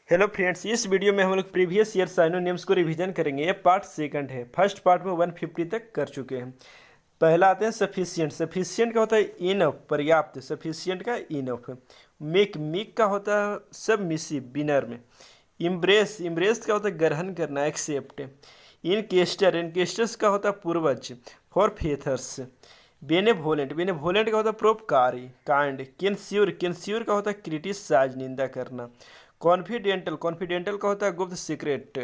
Hello friends, इस video में हम लोग प्रीवियस ईयर साइनोनिम्स को रिवीजन करेंगे। ये पार्ट सेकंड है। फर्स्ट पार्ट में 150 तक कर चुके हैं। पहला आते हैं सफिशिएंट। सफिशिएंट का होता है इनफ, पर्याप्त। सफिशिएंट का इनफ। मेक का होता है सबमिसिव, बिनर में। इम्ब्रेस, इम्ब्रेस का होता है ग्रहण करना, एक्सेप्ट। इनकेस्टर, इनकेस्टर्स का होता है पूर्वज, फॉर फेथर्स। बेनेवोलेंट, बेनेवोलेंट का होता है परोपकारी, काइंड। केंस्योर, केंस्योर का होता है क्रिटिसाइज, निंदा करना। कॉन्फिडेंटल, कॉन्फिडेंटल का होता है गुप्त, सीक्रेट।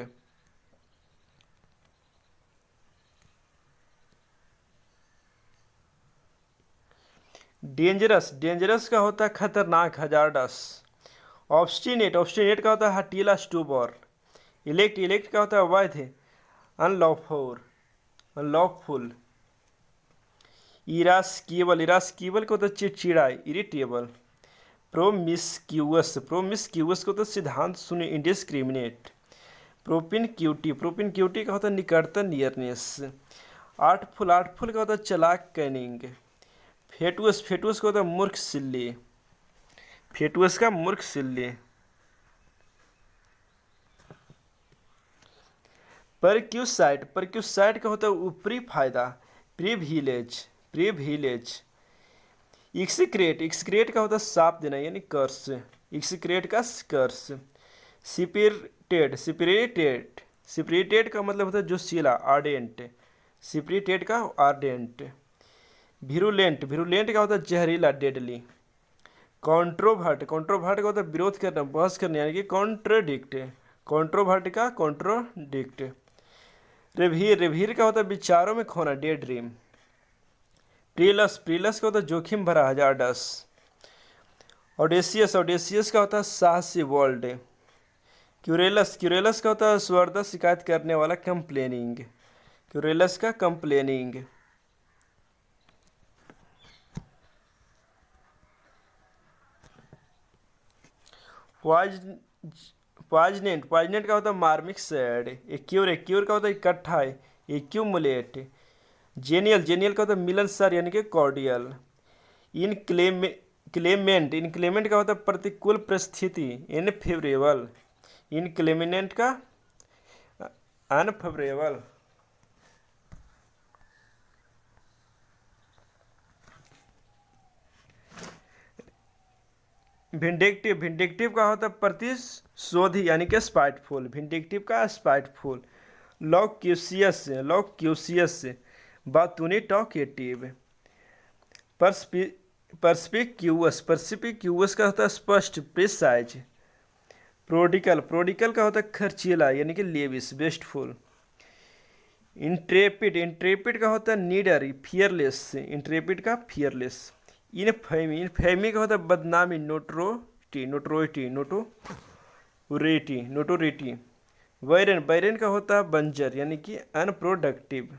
डेंजरस, डेंजरस का होता है खतरनाक, हजार्डस। ऑब्स्टिनेट, ऑब्स्टिनेट का होता है हटीला, स्टूबर। इलेक्ट, इलेक्ट का होता है अवैध, अनलॉफुल, अनलॉफुल। इरास्किबल, इरास्किबल का होता है चिड़चिड़ा, इरिटेबल। प्रोमिस्क्यूअस, प्रोमिस्क्यूअस का होता है सिद्धांत शून्य, इंडिस्क्रिमिनेट। प्रोपिनक्यूटी, प्रोपिनक्यूटी का होता है निकटता, नियरनेस। आर्टफुल, आर्टफुल का होता है चालाक, कैनिंग। फेटुअस, फेटुअस का होता है मूर्ख, सिल्ली। फेटुअस का मूर्ख, सिल्ली। परक्यूसाइट, परक्यूसाइट का होता है ऊपरी फायदा, प्रिविलेज, प्रिविलेज। एक्सीक्रेट, एक्सीक्रेट का होता है साफ देना, यानी कर्स। एक्सीक्रेट का कर्स। सिपिरिटेड, सिपिरिटेड, सिपिरिटेड का मतलब होता है जोशीला, आर्डेंट। सिपिरिटेड का आर्डेंट। वीरुलेंट, वीरुलेंट का होता है जहरीला, डेडली। कॉन्ट्रोवर्ट, कॉन्ट्रोवर्ट का होता है विरोध करना, बहस करना, यानी कि कॉन्ट्रडिक्ट। कॉन्ट्रोवर्ट का कॉन्ट्रोडिक्ट। रिवीर, रिवीर का होता है विचारों में खोना, डे ड्रीम। प्रीलस, प्रीलस का होता है जोखिम भरा, हजार्डस। ऑडेसियस, ऑडेसियस का होता है साहसी, वर्ल्ड। क्यूरेलस, क्यूरेलस का होता है स्वर्दा, शिकायत करने वाला, कंप्लेनिंग। क्यूरेलस का कंप्लेनिंग। पॉइजनेंट, पॉइजनेंट का होता है मार्मिक, सैड। एक्यूर, एक्यूर का होता है इकट्ठा, एक्यूमुलेट। जेनियल, जेनियल का होता है मिलनसार, यानी कि कॉर्डियल। इनक्लेमेंट, इनक्लेमेंट का होता है प्रतिकूल परिस्थिति, इनफेवरेबल। इनक्लेमेंट का अनफेवरेबल। विंडिक्टिव, विंडिक्टिव का होता है प्रतिशोधी, यानी कि स्पाइटफुल। विंडिक्टिव का स्पाइटफुल। लॉक्यूसियस, लॉक्यूसियस बातूनी, टॉकेटिव। परस्पिक्यूअस, परस्पिक्यूअस का होता है स्पष्ट, प्रिसाइज। प्रोडिकल, प्रोडिकल का होता है खर्चीला, यानी कि लेविस, वेस्टफुल। इंट्रेपिड, इंट्रेपिड का होता है नीडर, फियरलेस। इंट्रेपिड का फियरलेस। इनफेमी, इनफेमी का होता है बदनामी, नोटरोटी, नोटरोटी, नोटोरेटी, नोटोरेटी। बैरन, बैरन का होता है बंजर, यानी कि अनप्रोडक्टिव।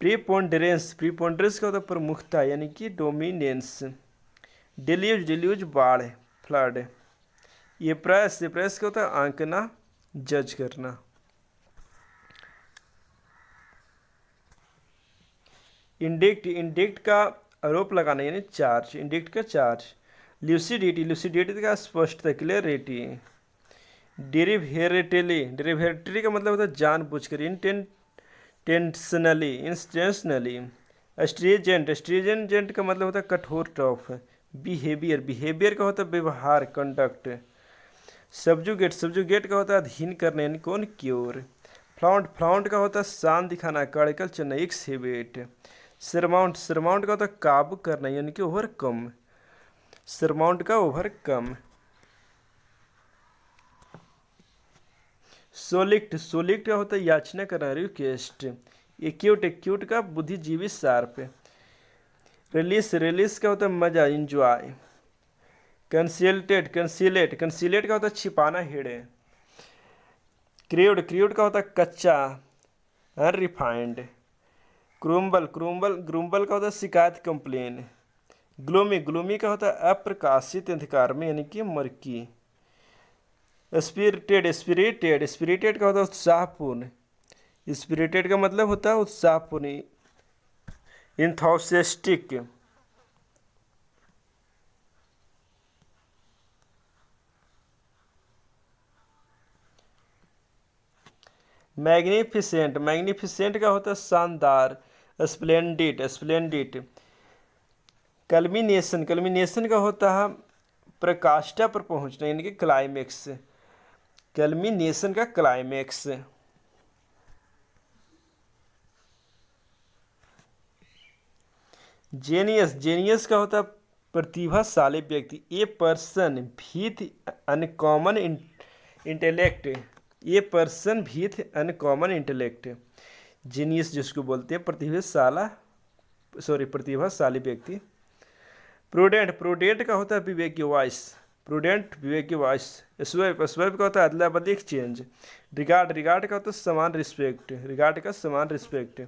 प्रीपोंडरेंस, प्रीपोंडरेंस का होता है प्रमुखता, यानी कि डोमिनेंस। डिल्यूज, डिल्यूज बाढ़, फ्लड। ये प्रेस, ये प्रेस का होता है आंकना, जज करना। इंडिक्ट, इंडिक्ट का आरोप लगाना, यानी चार्ज। इंडिक्ट का चार्ज। ल्यूसिडिटी, ल्यूसिडिटी का स्पष्टता, क्लियरिटी। डेरिवेटिवली, डेरिवेटिवली का मतलब होता है जानबूझकर, इंटेंशनली, इंटेंशनली। स्ट्रीजेंट, स्ट्रीजेंट का मतलब होता है कठोर, टफ। बिहेवियर, बिहेवियर का होता है व्यवहार, कंडक्ट। सब्जुगेट, सब्जुगेट का होता है अधीन करना, यानी कौन, क्योर। फ्लाउंट, फ्लाउंट का होता है शान दिखाना, कड़कल चलना, एक्सहिबिट। सरमाउंट, सरमाउंट का होता है काबू करना, यानी कि ओवरकम। सरमाउंट का ओवरकम। सोलिक्ट, सोलिक्ट का होता है याचना करना, रिक्वेस्ट। एक्यूट, एक्यूट का बुद्धिजीवी, शार्प। रिलीस, रिलीस का होता है मजा, इंजॉय। कंसीलेटेड, कंसीलेट, कंसीलेट का होता है छिपाना, हिडे। क्रूड, क्रूड का होता है कच्चा, अनरिफाइंड। क्रूम्बल, क्रूम्बल, ग्रूम्बल का होता है शिकायत, कंप्लेन। ग्लूमी, ग्लूमी का होता है अप्रकाशित, अंधकार में, यानी कि मर्की। स्पिरिटेड, स्पिरिटेड, स्पिरिटेड का होता है उत्साहपूर्ण। स्पिरिटेड का मतलब होता है उत्साहपूर्ण, इंथौसिस्टिक। मैग्निफिसेंट, मैग्निफिसेंट का होता है शानदार। Splendid, splendid. कल्मिनेशन, कल्मिनेशन का होता है प्रकाष्ठा पर पहुंचना यानी कि क्लाइमेक्स। कल्मिनेशन का क्लाइमेक्स। जेनियस, जेनियस का होता है प्रतिभाशाली व्यक्ति। A person with uncommon intellect, a person with uncommon intellect. Genius जिसको बोलते हैं प्रतिभाशाला, सॉरी प्रतिभाशाली व्यक्ति। प्रूडेंट, प्रूडेंट का होता है विवेकी वॉइस, प्रूडेंट विवेकी वॉइस। स्वेप, स्वेप का होता है अदला बदली एक्सचेंज। रिगार्ड, रिगार्ड का होता है समान रिस्पेक्ट, रिगार्ड का समान रिस्पेक्ट।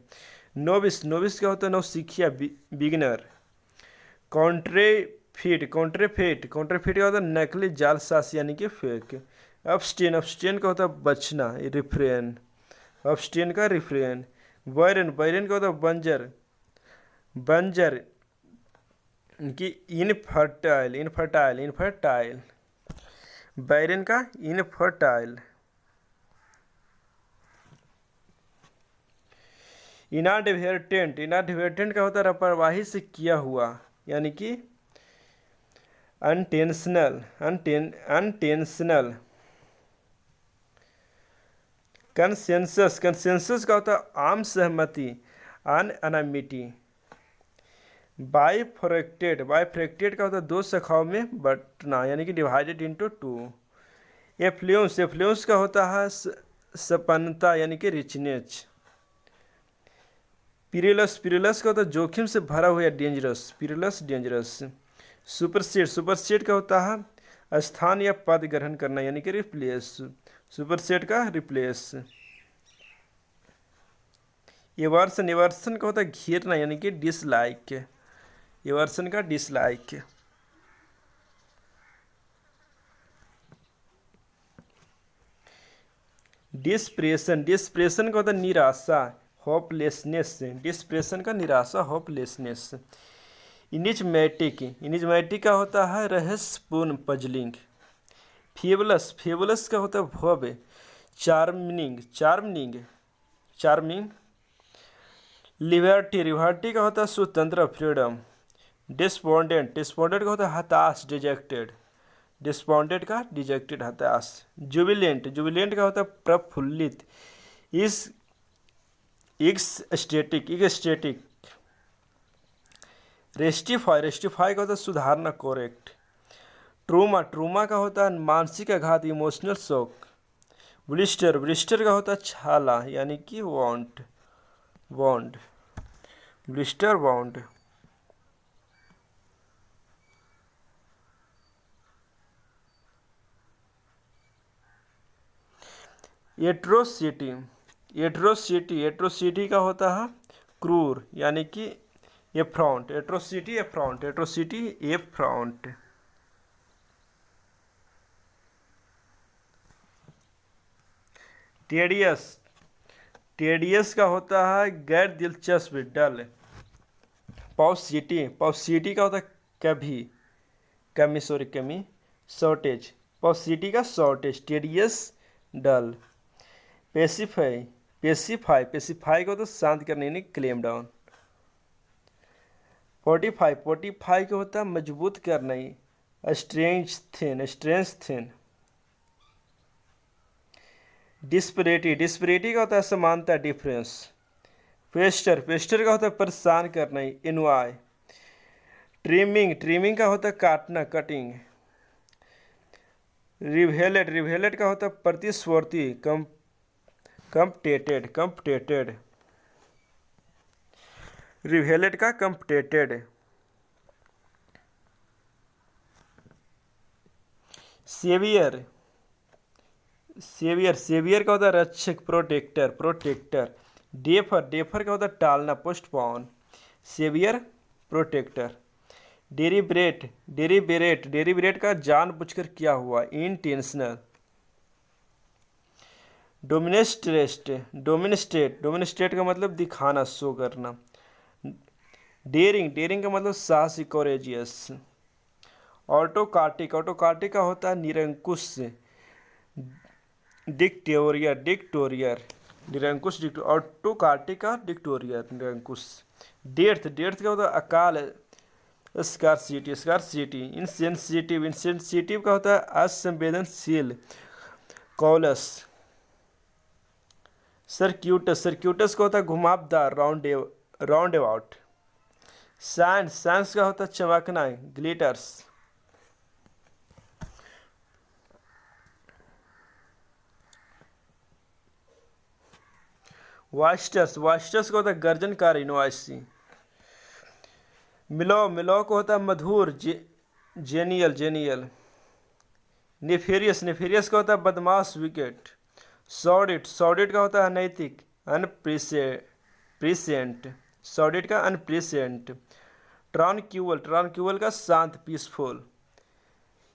नोविस, नोविस का होता है नौसिखिया, बिगिनर। कॉन्ट्रेफिट, कॉन्ट्रेफिट, कॉन्ट्रेफिट का होता है नकली जालसाज यानी कि फेक। अपस्टेन, अपस्टेन का होता है बचना, रिफ्रेन, अपस्टेन का रिफ्रेन। बैरन, बैरन का होता है बंजर, बंजर कि इनफर्टाइल, इनफर्टाइल, इनफर्टाइल। बैरन का इनफर्टाइल। इनएडवर्टेंट, इनएडवर्टेंट का होता है लापरवाही से किया हुआ यानी कि अनटेंशनल, अनटेंशनल। कंसेंसस, कंसेंसस का होता है आम सहमति, अनअनमिटी। बाइफ्रैक्टेड, बाइफ्रैक्टेड का होता है दो शाखाओं में बंटना यानी कि divided into two. Affluence, affluence का होता है संपन्नता यानी कि रिचनेस। पिरिलस, पिरिलस का होता है जोखिम से भरा हुआ, डेंजरस, पिरिलस डेंजरस। सुपरसीड, सुपरसीड का होता है स्थान या पद ग्रहण करना यानी कि रिप्लेस, सुपरसीड का रिप्लेस। एवर्सन, एवर्सन का होता है घेरना यानी कि डिसलाइक, एवर्सन का डिसलाइक। डिस्प्रेशन, डिस्प्रेशन का होता है निराशा, होपलेसनेस, डिस्प्रेशन का निराशा, होपलेसनेस। इनिजमैटिक, इनिजमैटिक का होता है रहस्यपूर्ण, पजलिंग। फेबुलस, फेबुलस का होता है भव्य, charming, charming, charming. Liberty, liberty का होता है स्वतंत्र, फ्रीडम। डिस्पोंडेंट, डिस्पोंडेंट का होता है हताश, डिजेक्टेड, डिस्पोंडेंट का डिजेक्टेड, हताश। जुबिलेंट, जुबिलेंट का होता है प्रफुल्लित, इस एक्सटेटिक, एक्सटेटिक। रेस्टिफाई, रेस्टिफाई का होता है सुधारना, करेक्ट। ट्रूमा, ट्रूमा का होता है मानसिक आघात, इमोशनल शॉक। ब्लिस्टर, ब्लिस्टर का होता है छाला यानी कि want, bond, blister bond. Atrocity, atrocity, atrocity का होता है क्रूर यानी कि एफ्रॉन्ट, एट्रोसिटी एफ्रॉन्ट, एट्रोसिटी एफ्रॉन्ट। टेडियस, टेडियस का होता है गैर दिलचस्प, डल। पॉसिटी, पॉसिटी का होता है कभी, कमी, सॉरी कमी, शॉर्टेज, पॉसिटी का शॉर्टेज। टेडियस डल। पेसिफाई, पेसिफाई, पेसिफाई को तो शांत करने यानी क्लेम डाउन। फोर्टिफाई, फोर्टिफाई को होता है मजबूत करना ही, स्ट्रेंथ थिन, स्ट्रेंथ थिन। डिस्परेटी, डिस्परेटी का होता है समानता, डिफरेंस। पेस्टर, पेस्टर का होता है परेशान करना ही, इनवाई। ट्रिमिंग, ट्रिमिंग का होता है काटना, कटिंग। रिवेलेट, रिवेलेट का होता है प्रतिस्पर्धी, कंपटेटेड, कंपटेटेड। रिवेलेट का कंपटेटेड। सेवियर, सेवियर, सेवियर का होता है रक्षक, प्रोटेक्टर, प्रोटेक्टर। डेफर, डेफर का होता है टालना, postpone. Saviour protector. Deliberate, deliberate, deliberate का जानबूझकर किया हुआ, इंटेंशनल। डोमिनेस्ट्रेट, डोमिनिस्ट्रेट, डोमिनिस्ट्रेट का मतलब दिखाना, शो करना। डेयरिंग, डेयरिंग का मतलब साहसी, कोरेजियस। ऑटोकार्टिक, ऑटोकार्टिक का होता है निरंकुश, डिक्टेरियर, डिक्टोरियर। निरंकुश ऑटोकार्टिक का डिक्टोरिया निरंकुश। डेर्थ का होता है अकाल, स्कारसिटी। इंसेंसिटिव का होता है असंवेदनशील, कॉलस। सर्क्यूटस का होता है घुमावदार, राउंड अबाउट। साइंस का होता है चमकना, ग्लिटर्स। वास्टर्स का होता है गर्जनकारी, नॉइसी। मिलो को होता है मधुर, जेनियल। नेफेरियस का होता है बदमाश, विकेट। सॉडिड का होता है अनैतिक, अनप्रिसेंट। सॉडिड का अनप्रिसेंट। ट्रांक्यूअल का शांत, पीसफुल।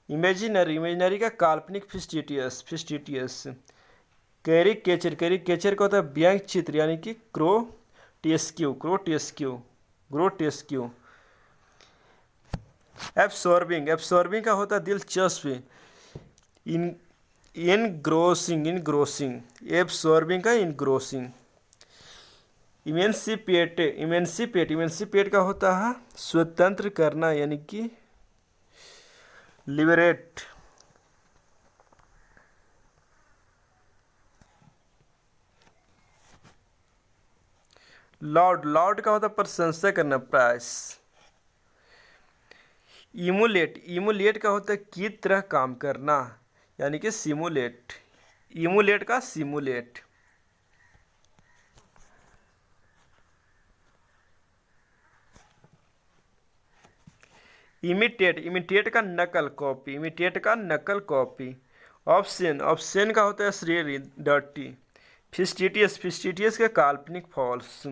इमेजिनरी का काल्पनिक, फिस्टिटियस। कैरिकेचर का होता है व्यंग चित्र यानी कि ग्रोटेस्क्यू। एब्सॉर्बिंग का होता है दिलचस्प, इनग्रोसिंग। एब्सॉर्बिंग का इनग्रोसिंग। इमेंसिपेट का होता है स्वतंत्र करना यानी कि लिबरेट। लॉर्ड का होता है प्रशंसा करना, प्राइस। इमुलेट का होता है की तरह काम करना यानी कि सिमुलेट। इमुलेट का सिमुलेट। इमिटेट का नकल कॉपी। ऑप्शन का होता है श्रेय, डर्टी। फिस्टिटियस का काल्पनिक, फॉल्स।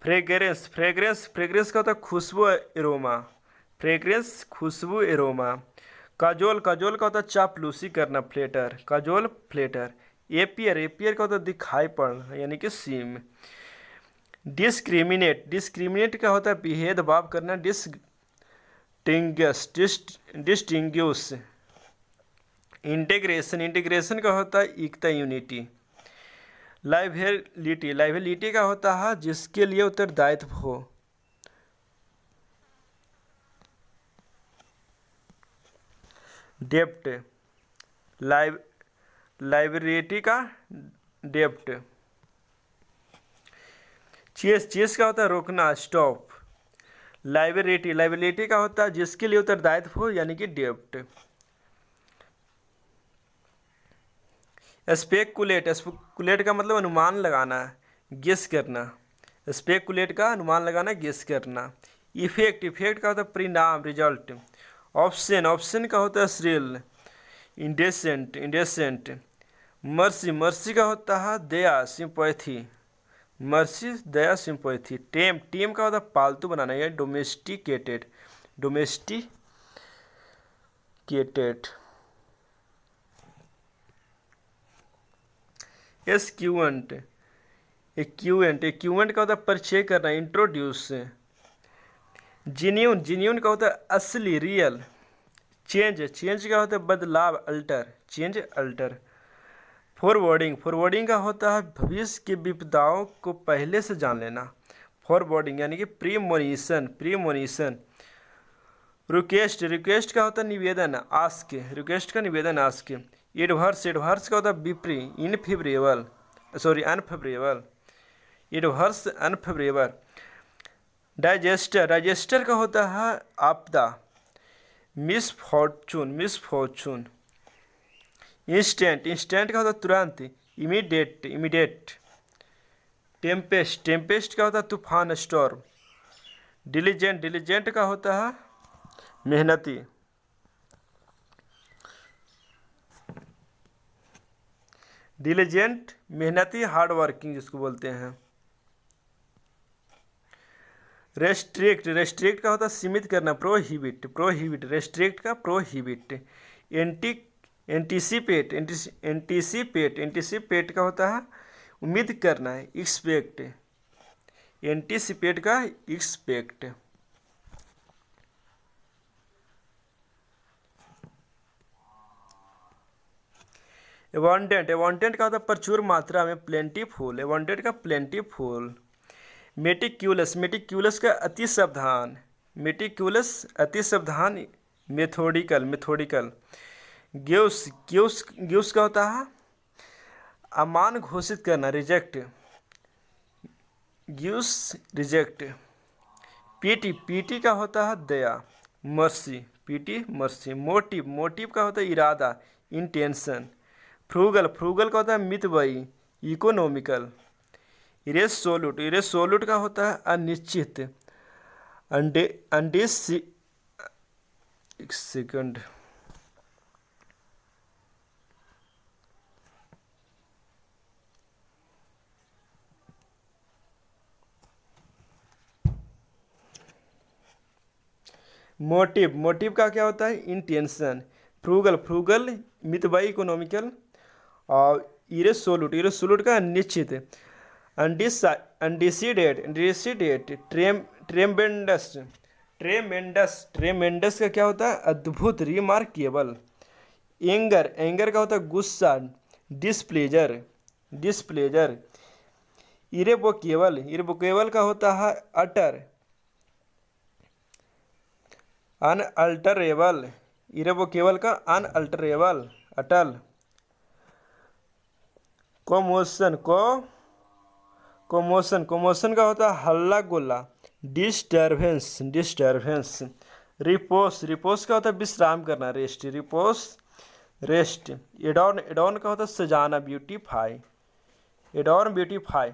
फ्रेग्रेंस का होता है खुशबू, एरोमा। काजोल का होता है चापलूसी करना, फ्लेटर। एपियर का होता है दिखाई पड़ना यानी कि सीम। डिस्क्रिमिनेट का होता है भेदभाव करना, डिस्टिंग्विश। इंटीग्रेशन का होता है एकता, यूनिटी। लाइबिलिटी का होता है जिसके लिए उत्तरदायित्व हो। डेप्ट, लाइबिलिटी का डेप्ट। चेस का होता है रोकना, स्टॉप। लाइबिलिटी का होता है जिसके लिए उत्तरदायित्व हो यानी कि डेप्ट। स्पेकुलेट का मतलब अनुमान लगाना, गेस करना। स्पेकुलेट का अनुमान लगाना, गेस करना। इफेक्ट का होता है परिणाम, रिजल्ट। ऑप्शन का होता है श्रेल, इंडेसेंट। मर्सी का होता है दया, सिंपैथी। सिंपैथी। टेम का होता है पालतू बनाना या डोमेस्टिकेटेड। एक्यूएंट का होता है परिचय करना, इंट्रोड्यूस। जिन्यून का होता है असली, रियल। चेंज का होता है बदलाव, अल्टर। फॉरवर्डिंग का होता है भविष्य की विपदाओं को पहले से जान लेना, फॉरवर्डिंग यानी कि प्रीमोनिशन। रिक्वेस्ट का होता है निवेदन, आस्क। एडवर्स का होता है विपरीत, अनफेवरेबल। अनफेवरेबल। डाइजेस्टर का होता है आपदा, मिसफॉर्चून। इंस्टेंट का होता है तुरंत, इमीडिएट। टेम्पेस्ट का होता है तूफान, स्टॉर्म। डिलीजेंट का होता है मेहनती। मेहनती, हार्ड वर्किंग जिसको बोलते हैं। रेस्ट्रिक्ट का होता है सीमित करना, प्रोहिबिट। रेस्ट्रिक्ट का प्रोहिबिट। एंटीसिपेट का होता है उम्मीद करना है, एक्सपेक्ट। एंटीसिपेट का एक्सपेक्ट। एबॉन्डेंट, एबॉन्डेंट का होता है प्रचुर मात्रा में, प्लेंटीफुल, एबॉन्डेंट का प्लेंटीफुल। मेटिक्यूलस, मेटिक्यूलस का अति सावधान, मेटिक्यूलस अति सावधान। Methodical, methodical. ग्यूस, ग्यूस, ग्यूस का होता है अमान घोषित करना, रिजेक्ट, ग्यूस रिजेक्ट। पीटी, पीटी का होता है दया, mercy, pity mercy. Motive, motive का होता है इरादा, इंटेंशन। फ्रूगल, फ्रूगल का होता है मितव्ययी, इकोनॉमिकल। इरेसोल्यूट, इरेसोल्यूट का होता है अनिश्चित, अंडे एक सेकंड, मोटिव, मोटिव का क्या होता है इंटेंशन। फ्रूगल, फ्रूगल मितव्ययी, इकोनॉमिकल। और इरेसोल्यूट, इरेसोल्यूट का निश्चित। अनडिसीडेड, डिसीडेड। ट्रेमेंडस, ट्रेमेंडस, ट्रेमेंडस का क्या होता है अद्भुत, रिमार्केबल। एंगर, एंगर का होता है गुस्सा, डिस्प्लेजर, डिस्प्लेजर। इरेवोकेबल, इरेवोकेबल का होता है अटर, अनअल्टरेबल। इरेवोकेबल का अनअल्टरेबल, अटल। कोमोशन, कोमोशन, कोमोशन का होता है हल्ला गुल्ला, डिस्टर्बेंस, डिस्टर्बेंस। रिपोस, रिपोस का होता है विश्राम करना, रेस्ट, रिपोस, रेस्ट। एडॉर्न, एडॉर्न का होता है सजाना, ब्यूटीफाई, एडॉर्न, ब्यूटीफाई।